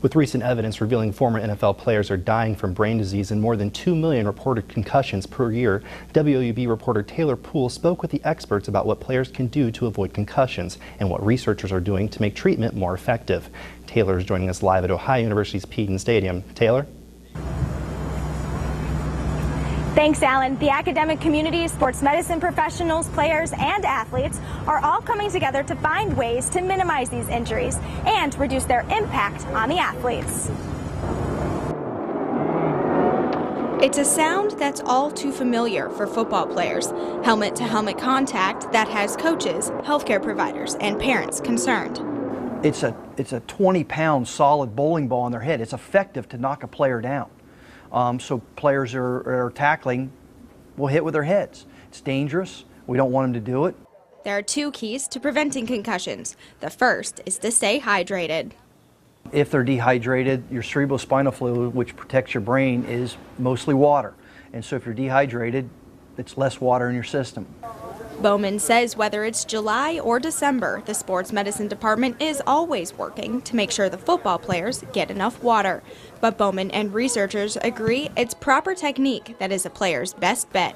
With recent evidence revealing former NFL players are dying from brain disease and more than 2 million reported concussions per year, WOUB reporter Taylor Poole spoke with the experts about what players can do to avoid concussions and what researchers are doing to make treatment more effective. Taylor is joining us live at Ohio University's Peden Stadium. Taylor? Thanks, Alan. The academic community, sports medicine professionals, players, and athletes are all coming together to find ways to minimize these injuries and reduce their impact on the athletes. It's a sound that's all too familiar for football players. Helmet-to-helmet contact that has coaches, healthcare providers, and parents concerned. It's a 20-pound solid bowling ball on their head. It's effective to knock a player down. So players are tackling will hit with their heads. It's dangerous. We don't want them to do it. There are two keys to preventing concussions. The first is to stay hydrated. If they're dehydrated, your cerebrospinal fluid, which protects your brain, is mostly water. And so if you're dehydrated, it's less water in your system. Bowman says whether it's July or December, the sports medicine department is always working to make sure the football players get enough water. But Bowman and researchers agree it's proper technique that is a player's best bet.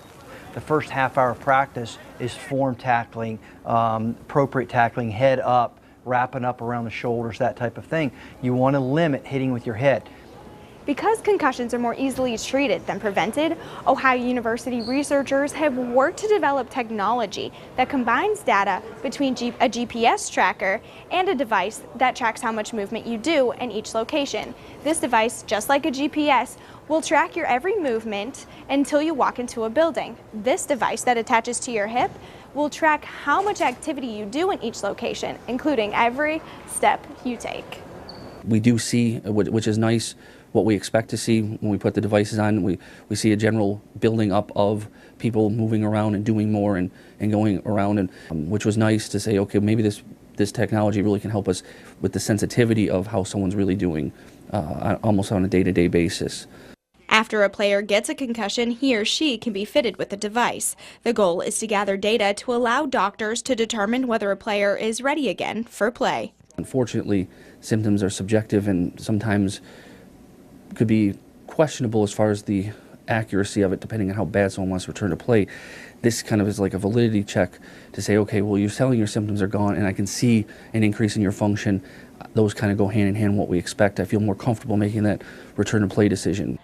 The first half hour of practice is form tackling, appropriate tackling, head up, wrapping up around the shoulders, that type of thing. You want to limit hitting with your head. Because concussions are more easily treated than prevented, Ohio University researchers have worked to develop technology that combines data between a GPS tracker and a device that tracks how much movement you do in each location. This device, just like a GPS, will track your every movement until you walk into a building. This device that attaches to your hip will track how much activity you do in each location, including every step you take. We do see, which is nice, what we expect to see when we put the devices on. We see a general building up of people moving around and doing more and going around, and which was nice to say, okay, maybe this technology really can help us with the sensitivity of how someone's really doing almost on a day-to-day basis. After a player gets a concussion, he or she can be fitted with a device. The goal is to gather data to allow doctors to determine whether a player is ready again for play. Unfortunately, symptoms are subjective and sometimes could be questionable as far as the accuracy of it, depending on how bad someone wants to return to play. This kind of is like a validity check to say, okay, well, you're telling your symptoms are gone and I can see an increase in your function. Those kind of go hand in hand what we expect. I feel more comfortable making that return to play decision.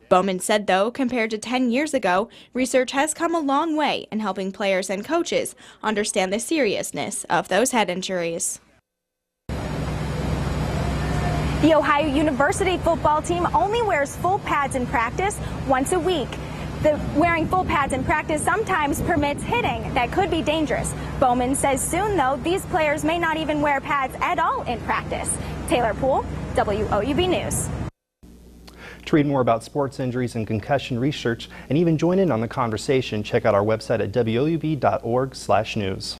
Bowman said, though, compared to 10 years ago, research has come a long way in helping players and coaches understand the seriousness of those head injuries. The Ohio University football team only wears full pads in practice once a week. Wearing full pads in practice sometimes permits hitting that could be dangerous. Bowman says soon, though, these players may not even wear pads at all in practice. Taylor Poole, WOUB News. To read more about sports injuries and concussion research and even join in on the conversation, check out our website at woub.org/news.